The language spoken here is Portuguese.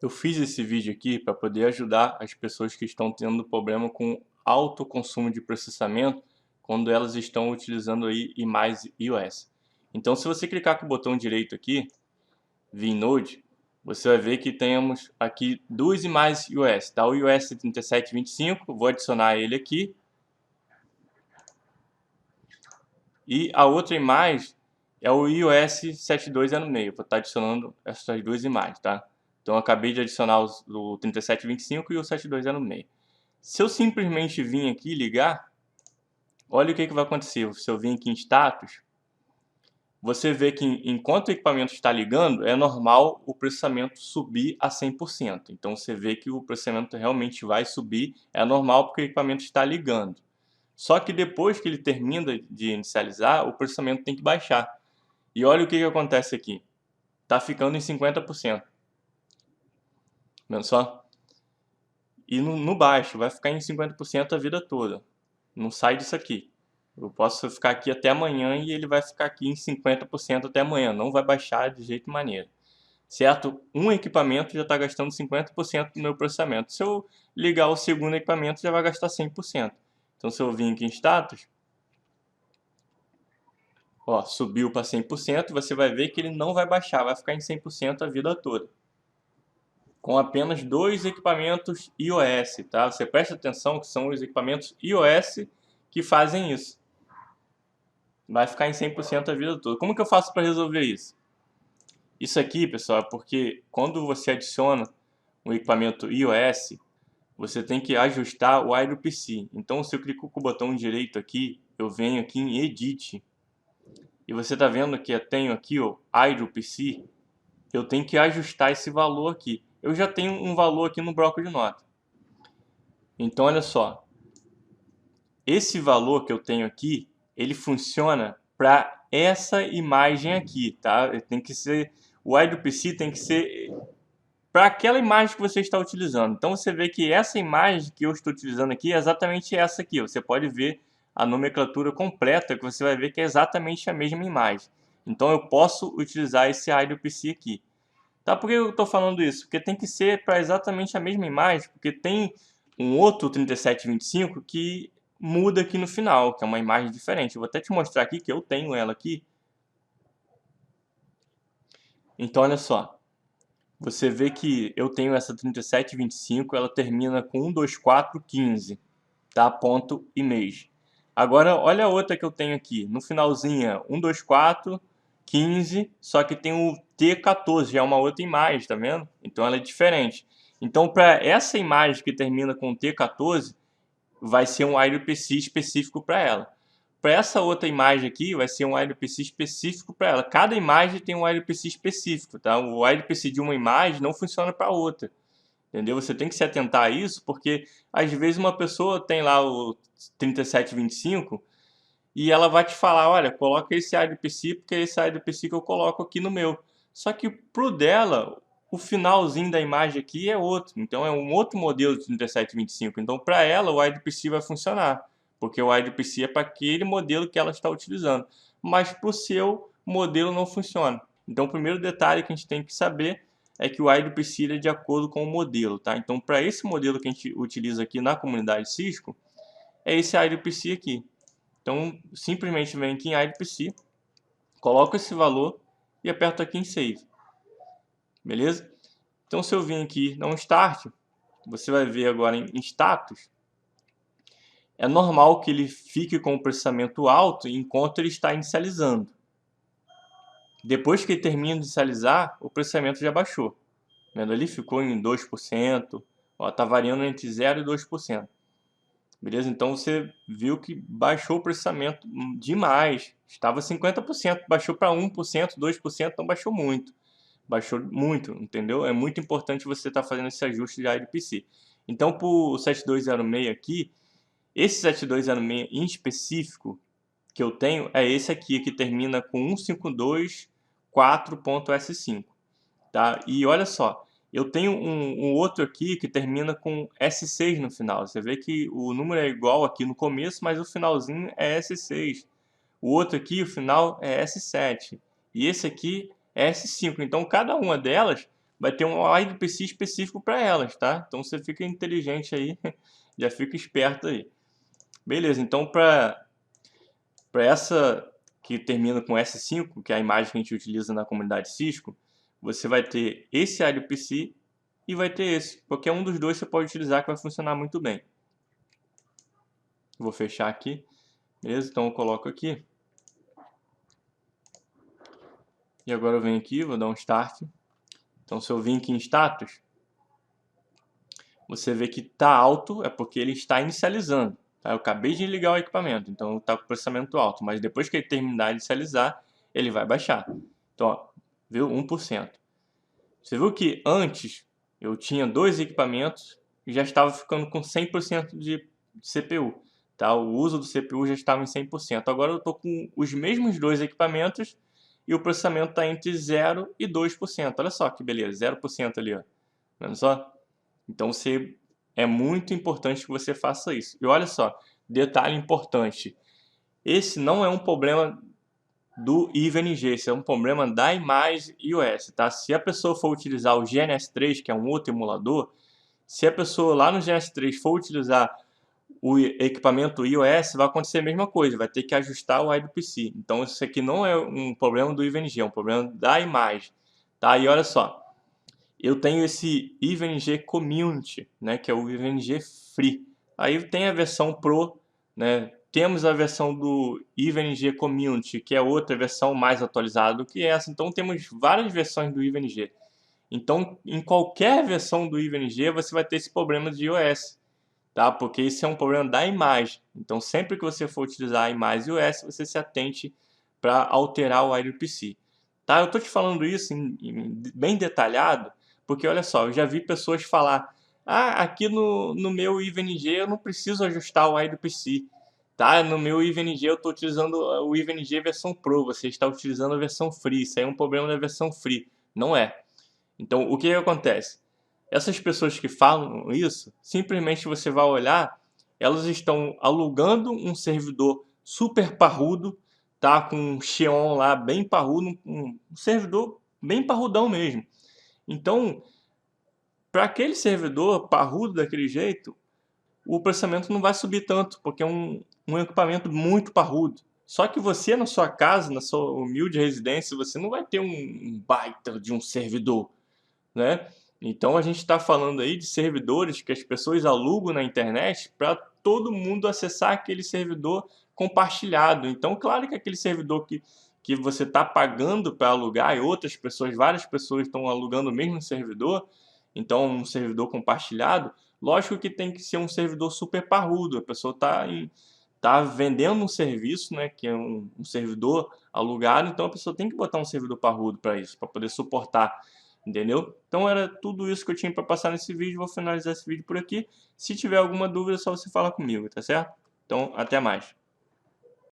Eu fiz esse vídeo aqui para poder ajudar as pessoas que estão tendo problema com alto consumo de processamento quando elas estão utilizando aí imagens iOS. Então, se você clicar com o botão direito aqui, VNode, você vai ver que temos aqui duas imagens iOS, tá? O iOS 37.25, vou adicionar ele aqui. E a outra imagem é o iOS 7.2.06, vou estar adicionando essas duas imagens, tá? Então eu acabei de adicionar o 37.25 e o 7.2.06. Se eu simplesmente vir aqui e ligar, olha o que vai acontecer. Se eu vir aqui em status, você vê que enquanto o equipamento está ligando, é normal o processamento subir a 100%. Então você vê que o processamento realmente vai subir, é normal porque o equipamento está ligando. Só que depois que ele termina de inicializar, o processamento tem que baixar. E olha o que acontece aqui. Está ficando em 50%. Vendo só? E no baixo, vai ficar em 50% a vida toda. Não sai disso aqui. Eu posso ficar aqui até amanhã e ele vai ficar aqui em 50% até amanhã. Não vai baixar de jeito maneira. Certo? Um equipamento já está gastando 50% do meu processamento. Se eu ligar o segundo equipamento, já vai gastar 100%. Então, se eu vir aqui em status, ó, subiu para 100%, você vai ver que ele não vai baixar, vai ficar em 100% a vida toda. Com apenas dois equipamentos iOS, tá? Você presta atenção que são os equipamentos iOS que fazem isso. Vai ficar em 100% a vida toda. Como que eu faço para resolver isso? Isso aqui, pessoal, é porque quando você adiciona um equipamento iOS, você tem que ajustar o IDPC. Então, se eu clico com o botão direito aqui, eu venho aqui em Edit, e você está vendo que eu tenho aqui o IDPC, eu tenho que ajustar esse valor aqui. Eu já tenho um valor aqui no bloco de nota. Então, olha só. Esse valor que eu tenho aqui, ele funciona para essa imagem aqui, tá? Tem que ser, o IDPC tem que ser para aquela imagem que você está utilizando. Então, você vê que essa imagem que eu estou utilizando aqui é exatamente essa aqui. Você pode ver a nomenclatura completa, que você vai ver que é exatamente a mesma imagem. Então, eu posso utilizar esse IDPC aqui. Tá? Por que eu estou falando isso? Porque tem que ser para exatamente a mesma imagem, porque tem um outro 3725 que muda aqui no final, que é uma imagem diferente. Eu vou até te mostrar aqui que eu tenho ela aqui. Então, olha só. Você vê que eu tenho essa 3725, ela termina com 12415, tá? Ponto e mês. Agora, olha a outra que eu tenho aqui. No finalzinho, 12415, só que tem o T14, já é uma outra imagem, tá vendo? Então ela é diferente. Então, para essa imagem que termina com T14, vai ser um IDPC específico para ela. Para essa outra imagem aqui, vai ser um IDPC específico para ela. Cada imagem tem um IDPC específico, tá? O IDPC de uma imagem não funciona para outra. Entendeu? Você tem que se atentar a isso, porque às vezes uma pessoa tem lá o 3725 e ela vai te falar, olha, coloca esse IDPC porque é esse IDPC que eu coloco aqui no meu. Só que pro dela, o finalzinho da imagem aqui é outro. Então é um outro modelo de 3725. Então para ela o IDPC vai funcionar, porque o IDPC é para aquele modelo que ela está utilizando. Mas para o seu modelo não funciona. Então o primeiro detalhe que a gente tem que saber é que o IDPC é de acordo com o modelo, tá? Então para esse modelo que a gente utiliza aqui na comunidade Cisco, é esse IDPC aqui. Então, simplesmente vem aqui em IDPC, coloco esse valor e aperto aqui em Save. Beleza? Então, se eu vir aqui dar um Start, você vai ver agora em Status, é normal que ele fique com o processamento alto enquanto ele está inicializando. Depois que ele termina de inicializar, o processamento já baixou. Vendo ali? Ficou em 2%, está variando entre 0% e 2%. Beleza? Então você viu que baixou o processamento demais. Estava 50%, baixou para 1%, 2%, então baixou muito. Baixou muito, entendeu? É muito importante você estar fazendo esse ajuste de IDPC. Então, para o 7206 aqui, esse 7206 em específico que eu tenho é esse aqui, que termina com 1524.S5. Tá? E olha só, eu tenho um outro aqui que termina com S6 no final. Você vê que o número é igual aqui no começo, mas o finalzinho é S6. O outro aqui, o final é S7. E esse aqui é S5. Então, cada uma delas vai ter um IDPC específico para elas, tá? Então você fica inteligente aí, já fica esperto aí. Beleza, então para essa que termina com S5, que é a imagem que a gente utiliza na comunidade Cisco, você vai ter esse IDPC e vai ter esse. Qualquer um dos dois você pode utilizar que vai funcionar muito bem. Vou fechar aqui, beleza? Então eu coloco aqui. E agora eu venho aqui, vou dar um Start. Então se eu vir aqui em Status, você vê que está alto, é porque ele está inicializando. Tá? Eu acabei de ligar o equipamento, então está com processamento alto. Mas depois que ele terminar de inicializar, ele vai baixar. Então, ó, viu? 1%. Você viu que antes eu tinha 2 equipamentos e já estava ficando com 100% de CPU. Tá? O uso do CPU já estava em 100%. Agora eu estou com os mesmos 2 equipamentos e o processamento está entre 0% e 2%. Olha só que beleza, 0% ali. Ó. Vendo só? Então é muito importante que você faça isso. E olha só, detalhe importante. Esse não é um problema do IVNG, esse é um problema da imagem iOS, tá? Se a pessoa for utilizar o GNS3, que é um outro emulador, se a pessoa lá no GNS3 for utilizar o equipamento iOS, vai acontecer a mesma coisa, vai ter que ajustar o IDPC. Então isso aqui não é um problema do IVNG, é um problema da imagem, tá? E olha só, eu tenho esse IVNG Community, né, que é o IVNG Free. Aí tem a versão Pro, né? Temos a versão do IVNG Community, que é outra versão mais atualizada do que essa. Então temos várias versões do IVNG. Então, em qualquer versão do IVNG, você vai ter esse problema de iOS, tá? Porque isso é um problema da imagem. Então, sempre que você for utilizar a imagem iOS, você se atente para alterar o IDPC. Tá? Eu estou te falando isso bem detalhado, porque olha só, eu já vi pessoas falar: ah, aqui no meu IVNG eu não preciso ajustar o IDPC. Tá? No meu IVNG eu estou utilizando o IVNG versão Pro, você está utilizando a versão Free. Isso aí é um problema da versão Free. Não é. Então, o que acontece? Essas pessoas que falam isso, simplesmente você vai olhar, elas estão alugando um servidor super parrudo, tá? Com um Xeon lá bem parrudo, um servidor bem parrudão mesmo. Então, para aquele servidor parrudo daquele jeito, o processamento não vai subir tanto, porque é um equipamento muito parrudo. Só que você, na sua casa, na sua humilde residência, você não vai ter um baita de um servidor, né? Então a gente está falando aí de servidores que as pessoas alugam na internet para todo mundo acessar aquele servidor compartilhado. Então, claro que aquele servidor que você está pagando para alugar e outras pessoas, várias pessoas estão alugando o mesmo servidor, então um servidor compartilhado, lógico que tem que ser um servidor super parrudo. A pessoa tá vendendo um serviço, né, que é um servidor alugado, então a pessoa tem que botar um servidor parrudo para isso, para poder suportar. Entendeu? Então era tudo isso que eu tinha para passar nesse vídeo. Vou finalizar esse vídeo por aqui. Se tiver alguma dúvida, é só você falar comigo, tá certo? Então, até mais.